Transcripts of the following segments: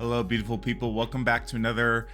Hello, beautiful people. Welcome back to another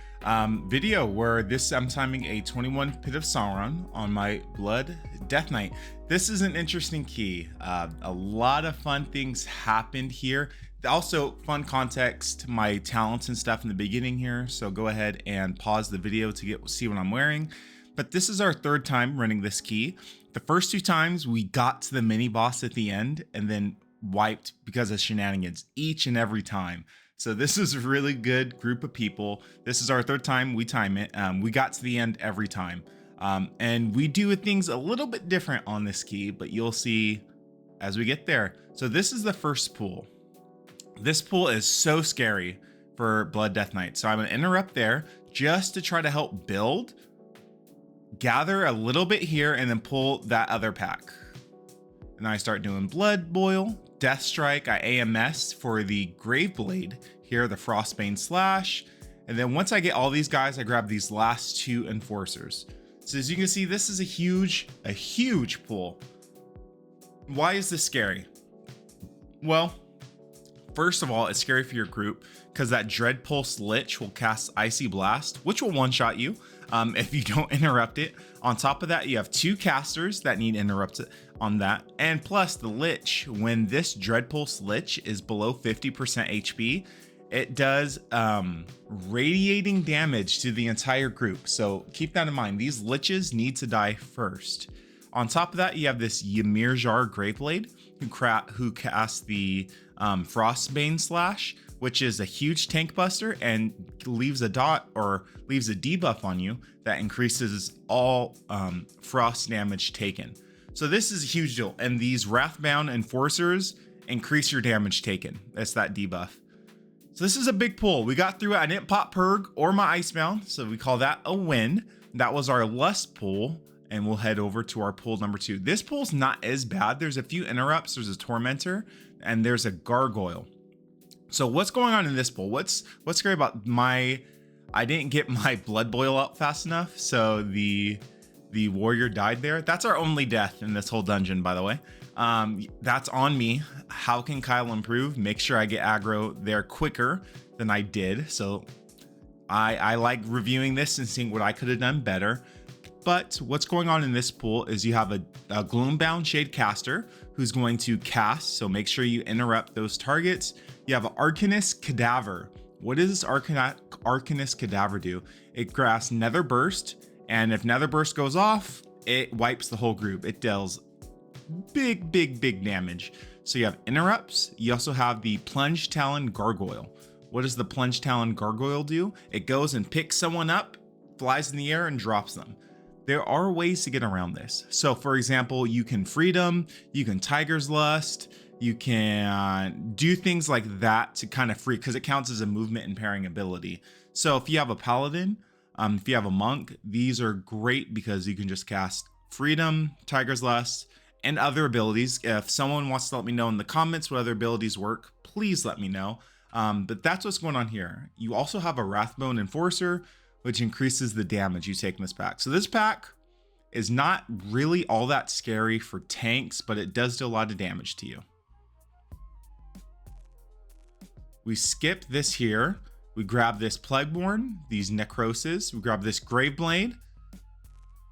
video where I'm timing a 21 Pit of Saron on my Blood Death Knight. This is an interesting key. A lot of fun things happened here. Also, fun context, my talents and stuff in the beginning here. So go ahead and pause the video to see what I'm wearing. But this is our third time running this key. The first two times we got to the mini boss at the end and then wiped because of shenanigans each and every time. So this is a really good group of people. This is our third time we time it. We got to the end every time. And we do things a little bit different on this key, but you'll see as we get there. So this is the first pool. This pool is so scary for Blood Death Knight. So I'm gonna interrupt there just to try to help build, gather a little bit here, and then pull that other pack. And then I start doing Blood Boil, Death Strike, I AMS for the Graveblade here, the Frostbane Slash. And then once I get all these guys, I grab these last two Enforcers. So as you can see, this is a huge pull. Why is this scary? Well, first of all, it's scary for your group because that Dread Pulse Lich will cast Icy Blast, which will one-shot you if you don't interrupt it. On top of that, you have two casters that need interrupts on that. And plus the Lich, when this Dread Pulse Lich is below 50% HP, it does radiating damage to the entire group. So keep that in mind. These Liches need to die first. On top of that, you have this Ymir Jar Graveblade who casts the Frostbane Slash, which is a huge tank buster and leaves a dot or leaves a debuff on you that increases all frost damage taken. So this is a huge deal. And these Wrathbound Enforcers increase your damage taken. That's that debuff. So this is a big pull. We got through it. I didn't pop Purg or my Icebound, so we call that a win. That was our Lust pull. And we'll head over to our pull number 2. This pull's not as bad. There's a few interrupts. There's a Tormentor and there's a Gargoyle. So what's going on in this pull? What's scary about I didn't get my Blood Boil up fast enough. So the warrior died there. That's our only death in this whole dungeon, by the way. That's on me. How can Kyle improve? Make sure I get aggro there quicker than I did. So I like reviewing this and seeing what I could have done better. But what's going on in this pool is you have a Gloombound Shade caster who's going to cast, so make sure you interrupt those targets. You have an Arcanist Cadaver. What does this Arcanist Cadaver do? It casts Nether Burst, and if Nether Burst goes off, it wipes the whole group. It deals big damage. So you have interrupts. You also have the Plunge Talon Gargoyle. What does the Plunge Talon Gargoyle do? It goes and picks someone up, flies in the air, and drops them. There are ways to get around this. So for example, you can Freedom, you can Tiger's Lust, you can do things like that to kind of free, because it counts as a movement and pairing ability. So if you have a Paladin, if you have a Monk, these are great because you can just cast Freedom, Tiger's Lust, and other abilities. If someone wants to let me know in the comments what other abilities work, please let me know. But that's what's going on here. You also have a Wrathbone Enforcer, which increases the damage you take in this pack. So this pack is not really all that scary for tanks, but it does do a lot of damage to you. We skip this here. We grab this Plagueborn, these Necroses. We grab this Graveblade,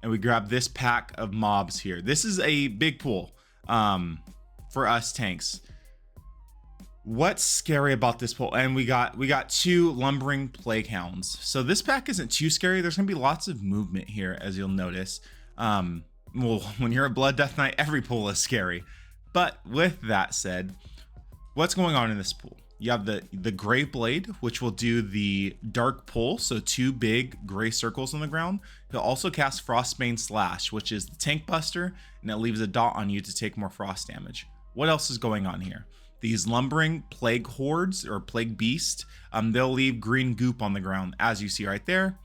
and we grab this pack of mobs here. This is a big pool for us tanks. What's scary about this pull? And we got two Lumbering Plague Hounds. So this pack isn't too scary. There's gonna be lots of movement here, as you'll notice. Well, when you're a Blood Death Knight, every pull is scary. But with that said, what's going on in this pool? You have the Graveblade, which will do the Dark Pull, so two big gray circles on the ground. He'll also cast Frostbane Slash, which is the tank buster, and it leaves a dot on you to take more frost damage. What else is going on here? These Lumbering Plague Hordes or Plague Beast, they'll leave green goop on the ground, as you see right there.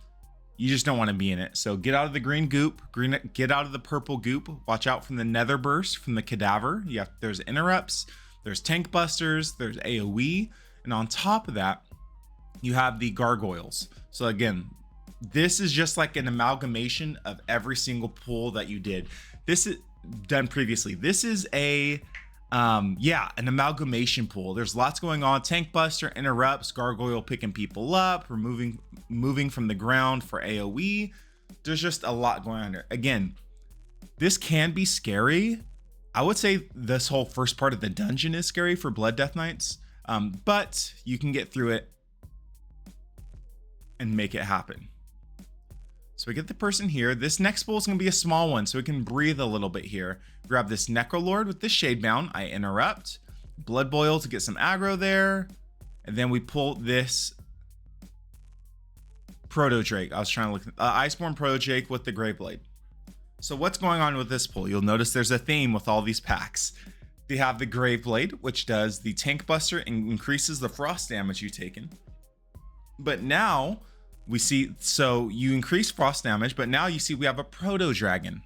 You just don't want to be in it. So get out of the green goop, get out of the purple goop. Watch out from the Nether Burst from the Cadaver. There's interrupts, there's tank busters, there's AoE, and on top of that, you have the gargoyles. So again, this is just like an amalgamation of every single pull that you did. This is done previously. This is a Yeah, an amalgamation pool. There's lots going on. Tank Buster interrupts, Gargoyle picking people up, moving from the ground for AoE. There's just a lot going on here. Again, this can be scary. I would say this whole first part of the dungeon is scary for Blood Death Knights, but you can get through it and make it happen. So we get the person here. This next pool is going to be a small one, so we can breathe a little bit here. Grab this Necrolord with the Shadebound. I interrupt. Blood Boil to get some aggro there. And then we pull this Proto Drake. I was trying to look. Iceborne Proto Drake with the Graveblade. So what's going on with this pool? You'll notice there's a theme with all these packs. They have the Graveblade, which does the Tank Buster and increases the frost damage you've taken. But now we see, so you increase frost damage, but now you see we have a Proto Dragon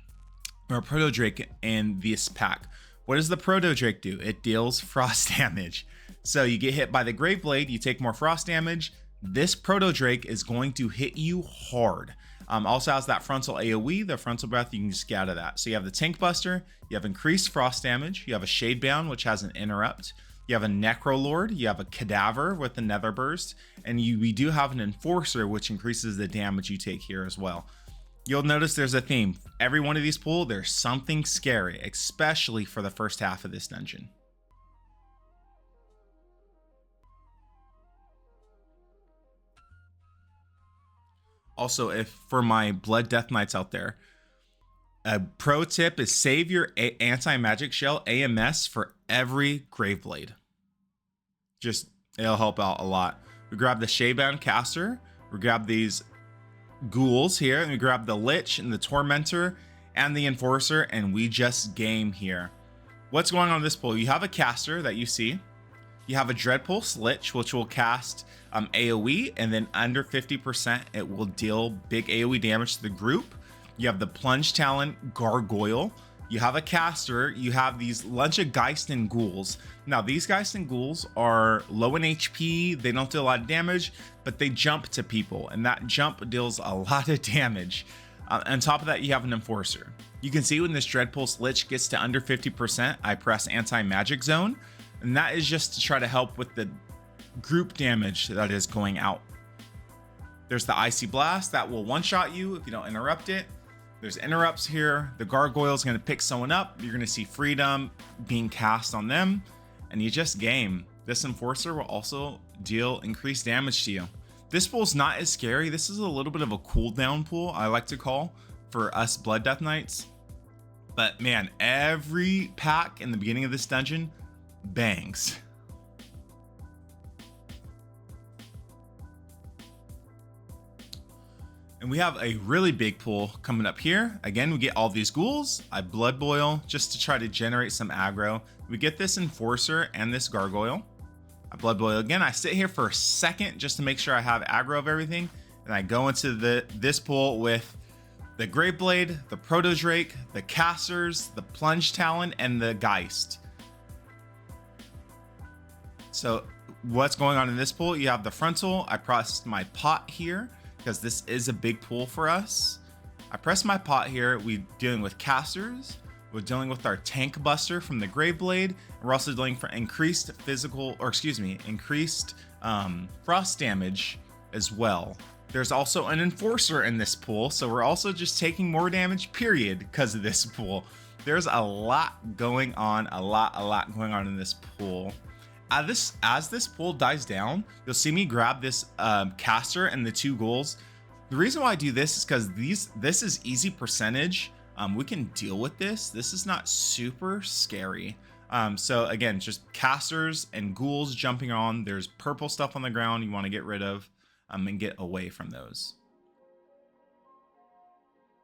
or a Proto Drake in this pack. What does the Proto Drake do? It deals frost damage. So you get hit by the Graveblade, you take more frost damage. This Proto Drake is going to hit you hard. Also has that frontal AoE, the frontal breath, you can just get out of that. So you have the Tank Buster, you have increased frost damage, you have a Shadebound, which has an interrupt, you have a Necrolord, you have a Cadaver with the Nether Burst, and we do have an Enforcer, which increases the damage you take here as well. You'll notice there's a theme. Every one of these pools, there's something scary, especially for the first half of this dungeon. Also, if for my Blood Death Knights out there, a pro tip is save your anti-magic shell AMS for every Graveblade. Just, it'll help out a lot. We grab the Shadebound Caster, we grab these ghouls here, and we grab the Lich and the Tormentor and the Enforcer, and we just game here. What's going on in this pool? You have a caster that you see. You have a Dreadpulse Lich, which will cast AoE, and then under 50%, it will deal big AoE damage to the group. You have the Plunge Talon Gargoyle. You have a caster. You have these bunch of Geisten Ghouls. Now, these Geisten Ghouls are low in HP. They don't do a lot of damage, but they jump to people, and that jump deals a lot of damage. On top of that, you have an Enforcer. You can see when this Dreadpulse Lich gets to under 50%, I press Anti-Magic Zone, and that is just to try to help with the group damage that is going out. There's the Icy Blast that will one-shot you if you don't interrupt it. There's interrupts here. The Gargoyle is going to pick someone up. You're going to see Freedom being cast on them, and you just game. This Enforcer will also deal increased damage to you. This pool is not as scary. This is a little bit of a cooldown pool, I like to call, for us Blood Death Knights. But man, every pack in the beginning of this dungeon bangs. And we have a really big pool coming up here. Again, we get all these ghouls. I Blood Boil just to try to generate some aggro. We get this Enforcer and this Gargoyle. I Blood Boil again. I sit here for a second just to make sure I have aggro of everything. And I go into this pool with the Graveblade, the Proto Drake, the Casters, the Plunge Talon, and the Geist. So what's going on in this pool? You have the frontal. I pressed my pot here, because this is a big pool for us. I press my pot here. We're dealing with casters. We're dealing with our Tank Buster from the Graveblade. And we're also dealing for increased increased frost damage as well. There's also an Enforcer in this pool, so we're also just taking more damage, period, because of this pool. There's a lot going on, a lot going on in this pool. As this pool dies down, you'll see me grab this caster and the two ghouls. The reason why I do this is because this is easy percentage. We can deal with this. This is not super scary. So again, just casters and ghouls jumping on. There's purple stuff on the ground you want to get rid of and get away from those.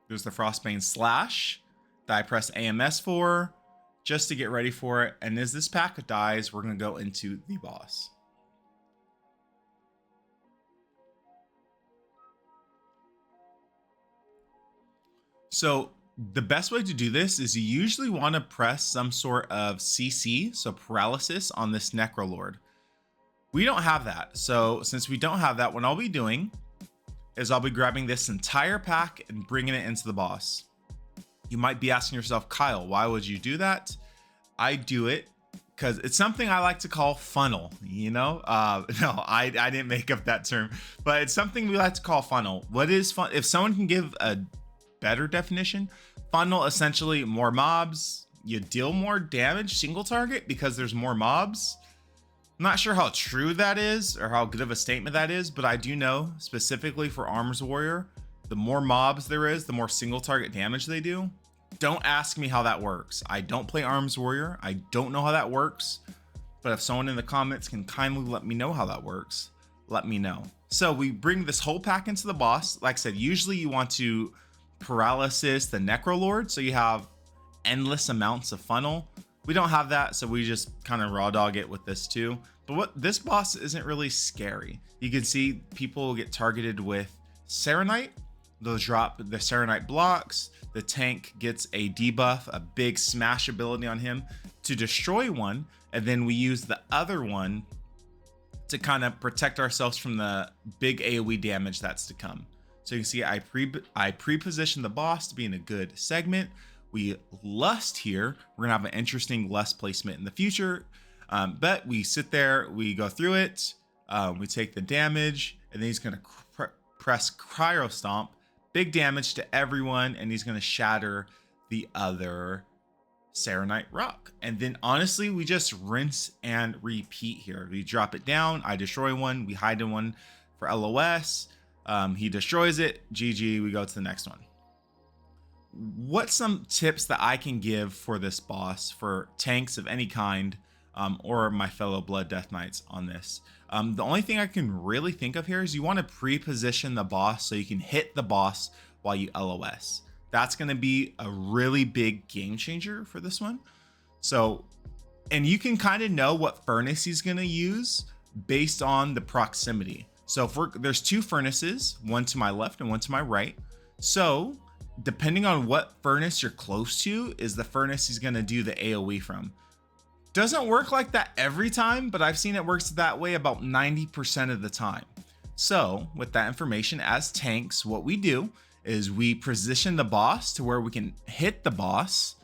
There's the Frostbane Slash that I press AMS for, just to get ready for it. And as this pack dies, we're going to go into the boss. So the best way to do this is you usually want to press some sort of CC, so paralysis, on this Necrolord. We don't have that. So since we don't have that, what I'll be doing is I'll be grabbing this entire pack and bringing it into the boss. You might be asking yourself, Kyle, why would you do that? I do it because it's something I like to call funnel, you know? No, I didn't make up that term, but it's something we like to call funnel. What is fun? If someone can give a better definition, funnel, essentially more mobs, you deal more damage single target because there's more mobs. I'm not sure how true that is or how good of a statement that is, but I do know specifically for Arms Warrior, the more mobs there is, the more single target damage they do. Don't ask me how that works. I don't play Arms Warrior. I don't know how that works, but if someone in the comments can kindly let me know how that works, let me know. So we bring this whole pack into the boss. Like I said, usually you want to paralysis the Necrolord, so you have endless amounts of funnel. We don't have that, so we just kind of raw dog it with this too. But what this boss isn't really scary. You can see people get targeted with Saronite. They'll drop the Saronite blocks. The tank gets a debuff, a big smash ability on him to destroy one, and then we use the other one to kind of protect ourselves from the big AoE damage that's to come. So you can see I pre-position the boss to be in a good segment. We lust here. We're gonna have an interesting lust placement in the future, but we sit there, we go through it, we take the damage, and then he's gonna press Cryo Stomp, big damage to everyone, and he's gonna shatter the other Saronite rock. And then honestly, we just rinse and repeat here. We drop it down, I destroy one, we hide in one for LOS, he destroys it, GG, we go to the next one. What's some tips that I can give for this boss, for tanks of any kind, or my fellow Blood Death Knights on this? The only thing I can really think of here is you want to pre-position the boss so you can hit the boss while you LOS. That's going to be a really big game changer for this one. So, and you can kind of know what furnace he's going to use based on the proximity. So there's two furnaces, one to my left and one to my right. So depending on what furnace you're close to is the furnace he's going to do the AoE from. Doesn't work like that every time, but I've seen it works that way about 90% of the time. So with that information, as tanks, what we do is we position the boss to where we can hit the boss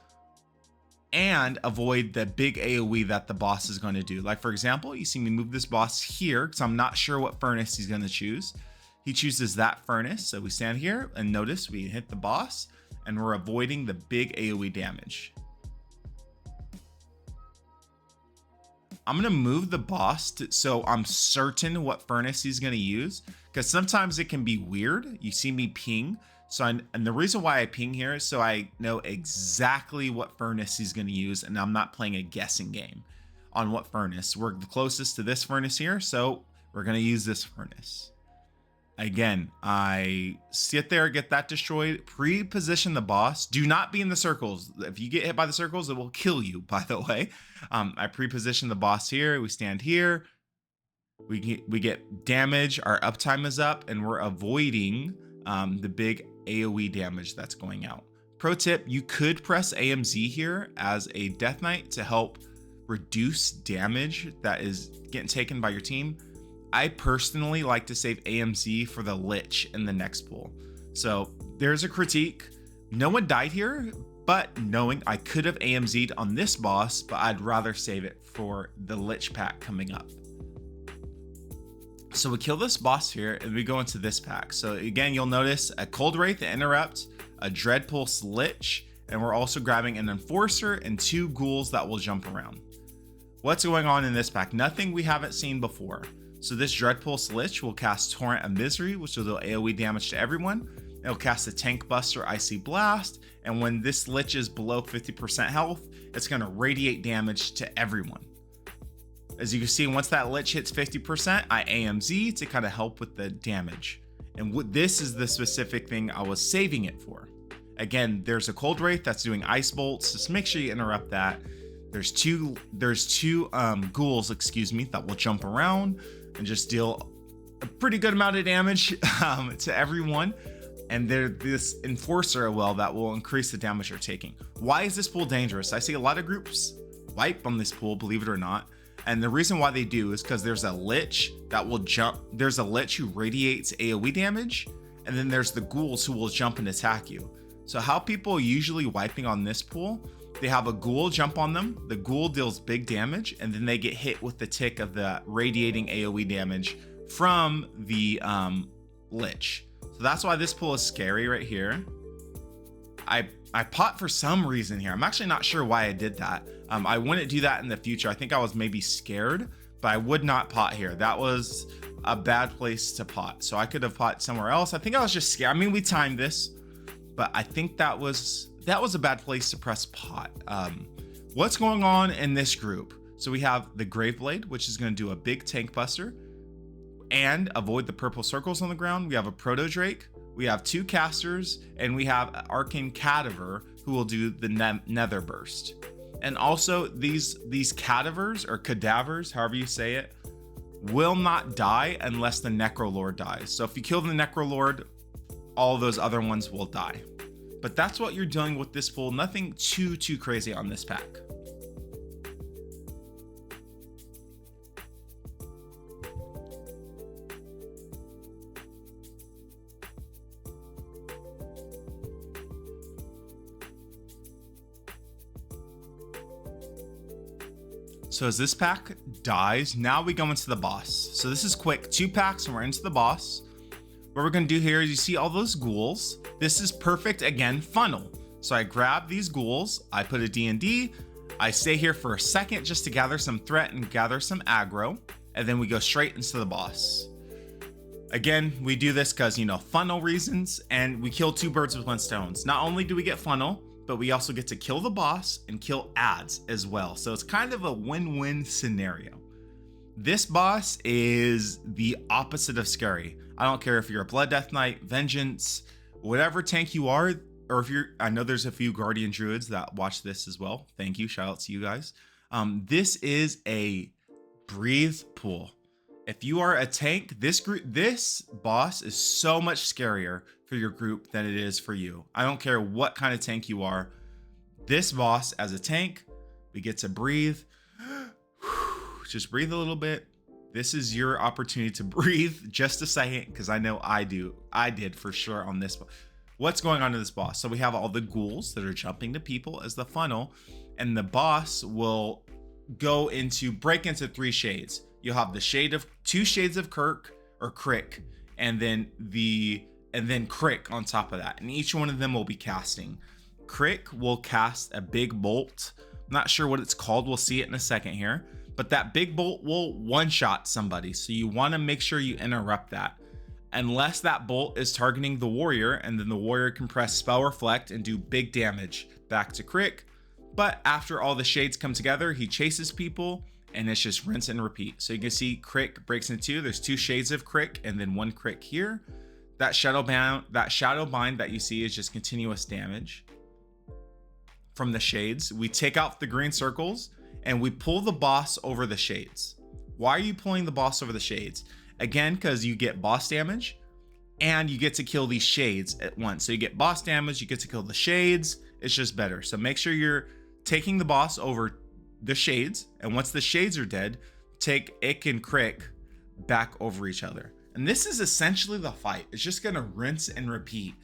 and avoid the big AoE that the boss is going to do. Like for example, you see me move this boss here because I'm not sure what furnace he's going to choose. He chooses that furnace, so we stand here and notice we hit the boss and we're avoiding the big AoE damage. I'm gonna move the boss so I'm certain what furnace he's gonna use, because sometimes it can be weird. You see me ping, and the reason why I ping here is so I know exactly what furnace he's gonna use, and I'm not playing a guessing game on what furnace. We're the closest to this furnace here, so we're gonna use this furnace. Again, I sit there, get that destroyed, pre-position the boss. Do not be in the circles. If you get hit by the circles, it will kill you, by the way. I pre-position the boss here. We stand here. We get damage. Our uptime is up, and we're avoiding the big AoE damage that's going out. Pro tip, you could press AMZ here as a Death Knight to help reduce damage that is getting taken by your team. I personally like to save AMZ for the Lich in the next pool. So there's a critique. No one died here, but knowing I could have AMZ'd on this boss, but I'd rather save it for the Lich pack coming up. So we kill this boss here and we go into this pack. So again, you'll notice a Cold Wraith to interrupt, a Dread Pulse Lich, and we're also grabbing an Enforcer and 2 ghouls that will jump around. What's going on in this pack? Nothing we haven't seen before. So this Dread Pulse Lich will cast Torrent of Misery, which will do AoE damage to everyone. It'll cast a Tank Buster Icy Blast, and when this Lich is below 50% health, it's going to radiate damage to everyone. As you can see, once that Lich hits 50%, I AMZ to kind of help with the damage. And this is the specific thing I was saving it for. Again, there's a Cold Wraith that's doing Ice Bolts. Just make sure you interrupt that. There's two ghouls, that will jump around and just deal a pretty good amount of damage to everyone. And there's this Enforcer that will increase the damage you're taking. Why is this pool dangerous? I see a lot of groups wipe on this pool, believe it or not. And the reason why they do is because there's a Lich that will jump. There's a Lich who radiates AoE damage, and then there's the ghouls who will jump and attack you. So how people are usually wiping on this pool they have a ghoul jump on them. The ghoul deals big damage, and then they get hit with the tick of the radiating AoE damage from the Lich. So that's why this pull is scary right here. I pot for some reason here. I'm actually not sure why I did that. I wouldn't do that in the future. I think I was maybe scared, but I would not pot here. That was a bad place to pot. So I could have pot somewhere else. I think I was just scared. I mean, we timed this, but I think that was a bad place to press pot. What's going on in this group? So we have the Graveblade, which is going to do a big tank buster and avoid the purple circles on the ground. We have a Proto Drake, we have 2 casters, and we have Arcane Cadaver, who will do the Nether Burst. And also these cadavers, or cadavers, however you say it, will not die unless the Necrolord dies. So if you kill the Necrolord, all those other ones will die. But that's what you're dealing with this pool. Nothing too crazy on this pack. So as this pack dies, now we go into the boss. So this is quick, 2 packs and we're into the boss. What we're gonna do here is you see all those ghouls. This is perfect, again, funnel. So I grab these ghouls, I put a D&D, I stay here for a second just to gather some threat and gather some aggro, and then we go straight into the boss. Again, we do this because, you know, funnel reasons, and we kill 2 birds with 1 stone. Not only do we get funnel, but we also get to kill the boss and kill ads as well. So it's kind of a win-win scenario. This boss is the opposite of scary. I don't care if you're a Blood Death Knight, Vengeance, whatever tank you are, or if you're, I know there's a few Guardian Druids that watch this as well. Thank you, shout out to you guys. This is a breathe pool. If you are a tank, this boss is so much scarier for your group than it is for you. I don't care what kind of tank you are. This boss as a tank, we get to breathe. Just breathe a little bit. This is your opportunity to breathe just a second, because I know I did for sure on this one. What's going on in this boss? So we have all the ghouls that are jumping to people as the funnel, and the boss will break into 3 shades. You'll have the 2 shades of Krick, and then Krick on top of that. And each one of them will be casting. Krick will cast a big bolt. I'm not sure what it's called. We'll see it in a second here. But that big bolt will one-shot somebody. So you want to make sure you interrupt that. Unless that bolt is targeting the warrior, and then the warrior can press Spell Reflect and do big damage back to Krick. But after all the shades come together, he chases people, and it's just rinse and repeat. So you can see Krick breaks into 2. There's 2 shades of Krick and then 1 Krick here. That shadow bind that you see is just continuous damage from the shades. We take out the green circles and we pull the boss over the shades. Why are you pulling the boss over the shades? Again, because you get boss damage and you get to kill these shades at once. So you get boss damage, you get to kill the shades. It's just better. So make sure you're taking the boss over the shades, and once the shades are dead, take Ick and Krick back over each other. And this is essentially the fight. It's just gonna rinse and repeat.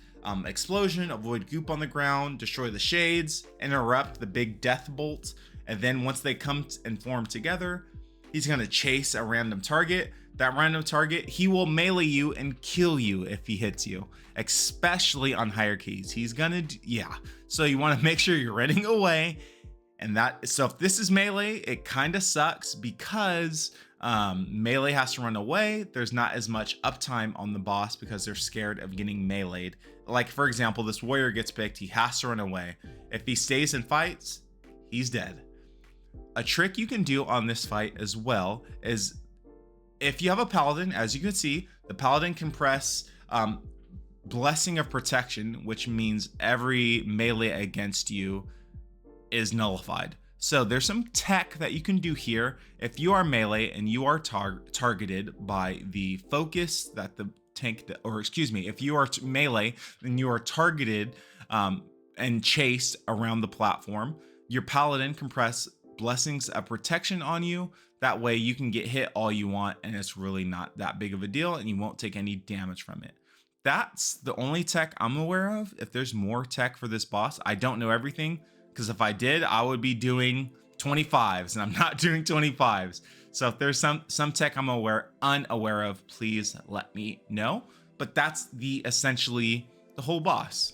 Explosion, avoid goop on the ground, destroy the shades, interrupt the big death bolt, and then once they come and form together, he's gonna chase a random target. That random target, he will melee you and kill you if he hits you, especially on higher keys. He's gonna, yeah. So you wanna make sure you're running away. And so if this is melee, it kind of sucks because melee has to run away. There's not as much uptime on the boss because they're scared of getting meleeed. Like, for example, this warrior gets picked, he has to run away. If he stays and fights, he's dead. A trick you can do on this fight as well is, if you have a paladin, as you can see, the paladin can press Blessing of Protection, which means every melee against you is nullified. So there's some tech that you can do here. If you are melee and you are targeted by the focus that the tank, or excuse me, if you are melee and you are targeted and chased around the platform, your paladin can press Blessings of Protection on you. That way you can get hit all you want and it's really not that big of a deal and you won't take any damage from it. That's the only tech I'm aware of. If there's more tech for this boss, I don't know everything because if I did, I would be doing 25s, and I'm not doing 25s. So if there's some tech I'm unaware of, please let me know. But that's essentially the whole boss.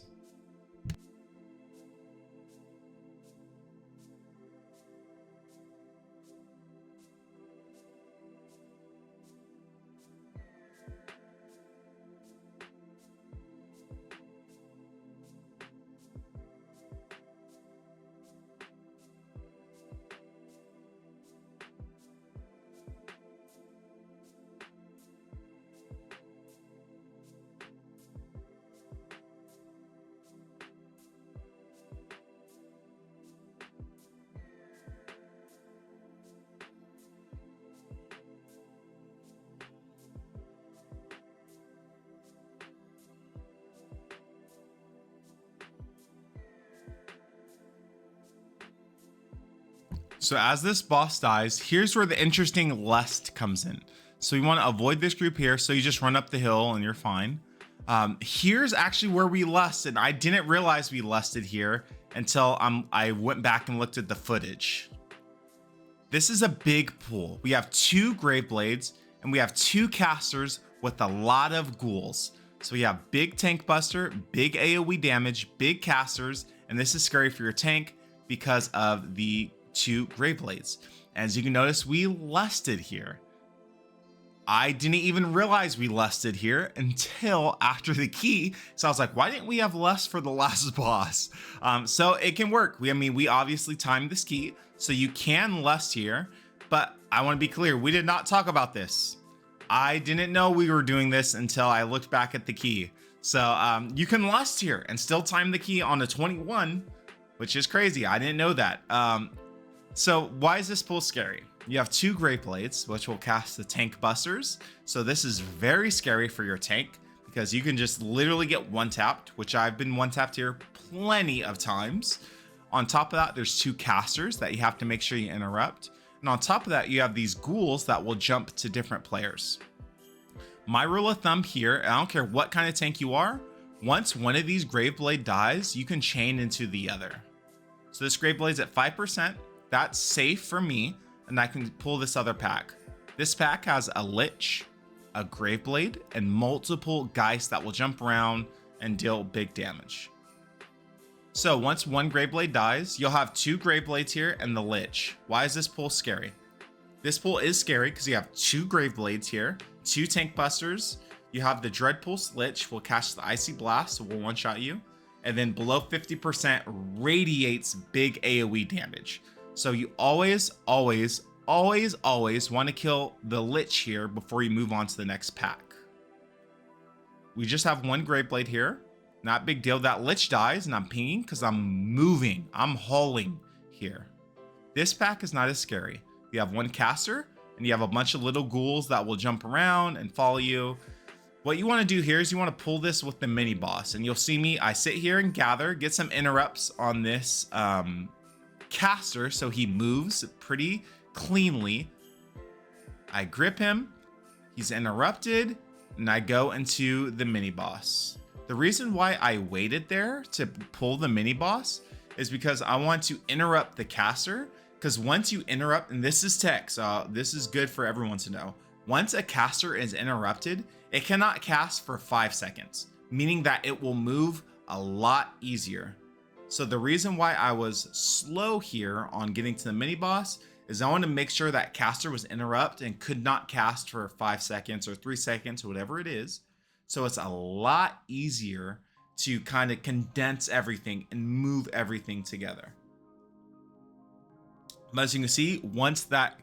So as this boss dies, here's where the interesting lust comes in. So you want to avoid this group here. So you just run up the hill and you're fine. Here's actually where we lusted. I didn't realize we lusted here until I went back and looked at the footage. This is a big pool. We have 2 Grave Blades and we have 2 casters with a lot of ghouls. So we have big tank buster, big AoE damage, big casters, and this is scary for your tank because of the 2 Grave Blades. As you can notice, we lusted here. I didn't even realize we lusted here until after the key. So I was like, why didn't we have lust for the last boss? So it can work. We obviously timed this key, so you can lust here, but I want to be clear, we did not talk about this. I didn't know we were doing this until I looked back at the key. So you can lust here and still time the key on a 21, which is crazy. I didn't know that. So why is this pool scary? You have 2 Grave Blades, which will cast the tank busters. So this is very scary for your tank because you can just literally get one tapped, which I've been one tapped here plenty of times. On top of that, there's 2 casters that you have to make sure you interrupt. And on top of that, you have these ghouls that will jump to different players. My rule of thumb here, I don't care what kind of tank you are, once one of these Grave Blade dies, you can chain into the other. So this Grave Blade's at 5%. That's safe for me, and I can pull this other pack. This pack has a Lich, a Grave Blade, and multiple Geist that will jump around and deal big damage. So once one Grave Blade dies, you'll have 2 Grave Blades here and the Lich. Why is this pull scary? This pull is scary because you have 2 Grave Blades here, 2 Tank Busters. You have the Dread Pulse Lich will cast the Icy Blast, so will one-shot you. And then below 50% radiates big AoE damage. So you always want to kill the Lich here before you move on to the next pack. We just have 1 Grave Blade here. Not big deal. That Lich dies and I'm pinging because I'm moving. I'm hauling here. This pack is not as scary. You have 1 caster and you have a bunch of little ghouls that will jump around and follow you. What you want to do here is you want to pull this with the mini boss, and you'll see me. I sit here and gather, get some interrupts on this caster so he moves pretty cleanly. I grip him, he's interrupted, and I go into the mini boss. The reason why I waited there to pull the mini boss is because I want to interrupt the caster, because once you interrupt, and this is tech, so this is good for everyone to know. Once a caster is interrupted, it cannot cast for 5 seconds, meaning that it will move a lot easier. So the reason why I was slow here on getting to the mini boss is I want to make sure that caster was interrupted and could not cast for 5 seconds or 3 seconds or whatever it is. So it's a lot easier to kind of condense everything and move everything together. But as you can see, once that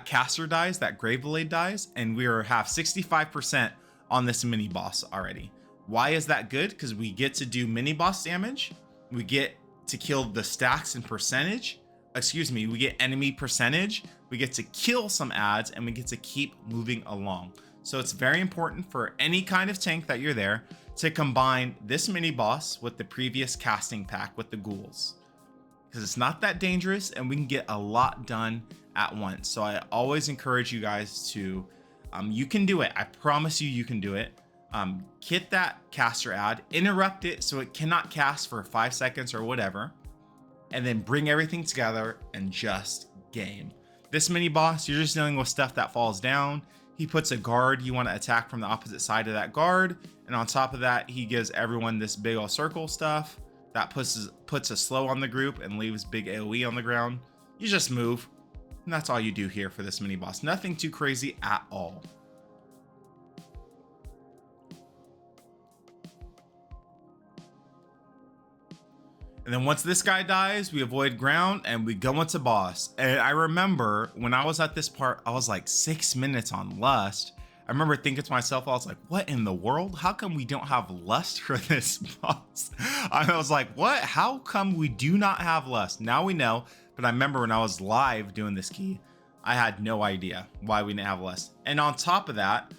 caster dies, that Grave Blade dies, and we have 65% on this mini boss already. Why is that good? Because we get to do mini boss damage. We get to kill the stacks and percentage. We get enemy percentage. We get to kill some adds, and we get to keep moving along. So it's very important for any kind of tank that you're there to combine this mini boss with the previous casting pack with the ghouls, because it's not that dangerous and we can get a lot done at once. So I always encourage you guys to, you can do it. I promise you can do it. Get that caster ad, interrupt it so it cannot cast for 5 seconds or whatever. and then bring everything together and just game. This mini boss, you're just dealing with stuff that falls down. He puts a guard, you want to attack from the opposite side of that guard, and on top of that, he gives everyone this big old circle stuff that puts a slow on the group and leaves big AoE on the ground. You just move, and that's all you do here for this mini boss. Nothing too crazy at all. And then once this guy dies, we avoid ground and we go into boss. And I remember when I was at this part, I was like 6 minutes on Lust. I remember thinking to myself, I was like, what in the world? How come we don't have Lust for this boss? I was like, what? How come we do not have Lust? Now we know, but I remember when I was live doing this key, I had no idea why we didn't have Lust. And on top of that,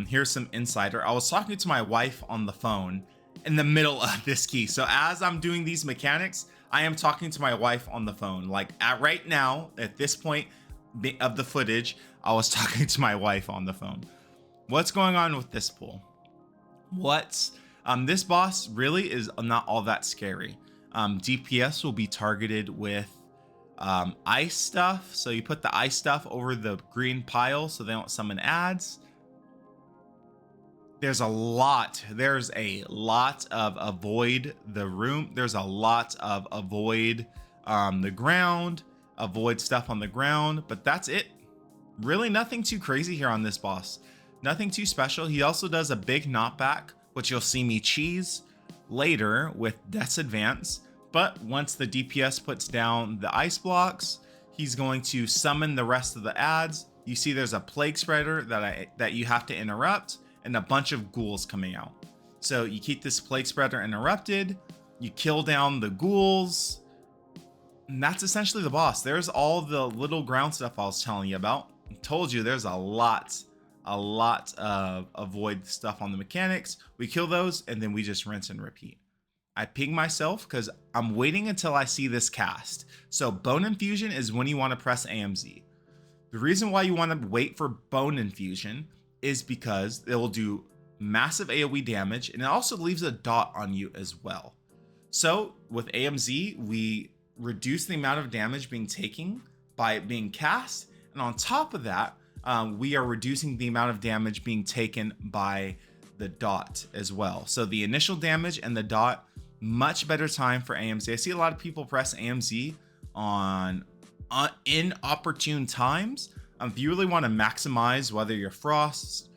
here's some insider. I was talking to my wife on the phone in the middle of this key. So as I'm doing these mechanics, I am talking to my wife on the phone. Like right now, at this point of the footage, I was talking to my wife on the phone. What's going on with this pool? This boss really is not all that scary. DPS will be targeted with ice stuff. So you put the ice stuff over the green pile so they don't summon ads. There's a lot of avoid the room. There's a lot of avoid the ground, avoid stuff on the ground, but that's it. Really nothing too crazy here on this boss. Nothing too special. He also does a big knockback, which you'll see me cheese later with Death's Advance. But once the DPS puts down the ice blocks, he's going to summon the rest of the ads. You see there's a plague spreader that you have to interrupt, and a bunch of ghouls coming out. So you keep this plague spreader interrupted, you kill down the ghouls, and that's essentially the boss. There's all the little ground stuff I was telling you about. I told you there's a lot of avoid stuff on the mechanics. We kill those, and then we just rinse and repeat. I ping myself because I'm waiting until I see this cast. So Bone Infusion is when you want to press AMZ. The reason why you want to wait for Bone Infusion is because it will do massive AoE damage, and it also leaves a dot on you as well. So with AMZ, we reduce the amount of damage being taken by it being cast, and on top of that, we are reducing the amount of damage being taken by the dot as well. So the initial damage and the dot, much better time for AMZ. I see a lot of people press AMZ on inopportune times. If you really want to maximize, whether you're Frost,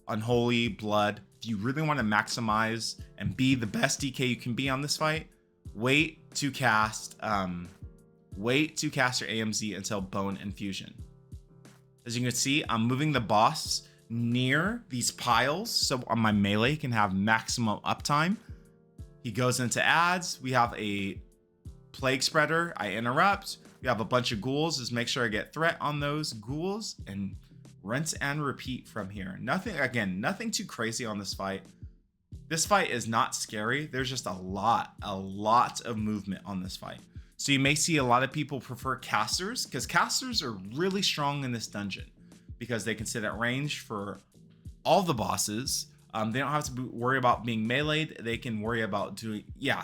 Unholy, Blood, if you really want to maximize and be the best DK you can be on this fight, wait to cast your AMZ until Bone Infusion. As you can see, I'm moving the boss near these piles so on my melee can have maximum uptime. He goes into ads. We have a plague spreader. I interrupt. We have a bunch of ghouls. Just make sure I get threat on those ghouls and rinse and repeat from here. Nothing too crazy on this fight. This fight is not scary. There's just a lot of movement on this fight. So you may see a lot of people prefer casters because casters are really strong in this dungeon because they can sit at range for all the bosses. They don't have to worry about being meleeed. They can worry about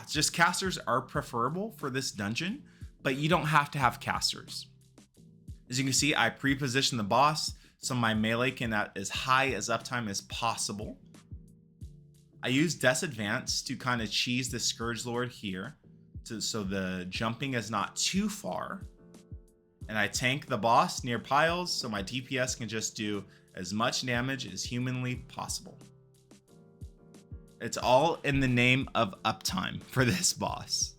just casters are preferable for this dungeon, but you don't have to have casters. As you can see, I pre-position the boss so my melee can at as high as uptime as possible. I use Death's Advance to kind of cheese the Scourgelord here so the jumping is not too far. And I tank the boss near piles so my DPS can just do as much damage as humanly possible. It's all in the name of uptime for this boss.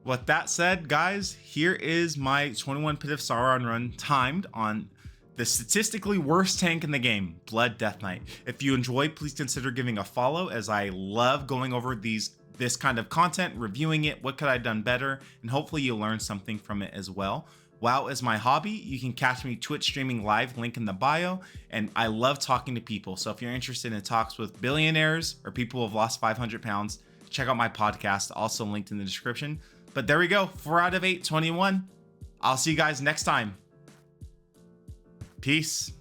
With that said, guys, here is my 21 Pit of Saron run timed on the statistically worst tank in the game, Blood Death Knight. If you enjoyed, please consider giving a follow, as I love going over this kind of content, reviewing it, what could I have done better, and hopefully you'll learn something from it as well. WoW is my hobby. You can catch me Twitch streaming live, link in the bio. And I love talking to people. So if you're interested in talks with billionaires or people who have lost 500 pounds, check out my podcast, also linked in the description. But there we go, 4 out of 8, 21. I'll see you guys next time. Peace.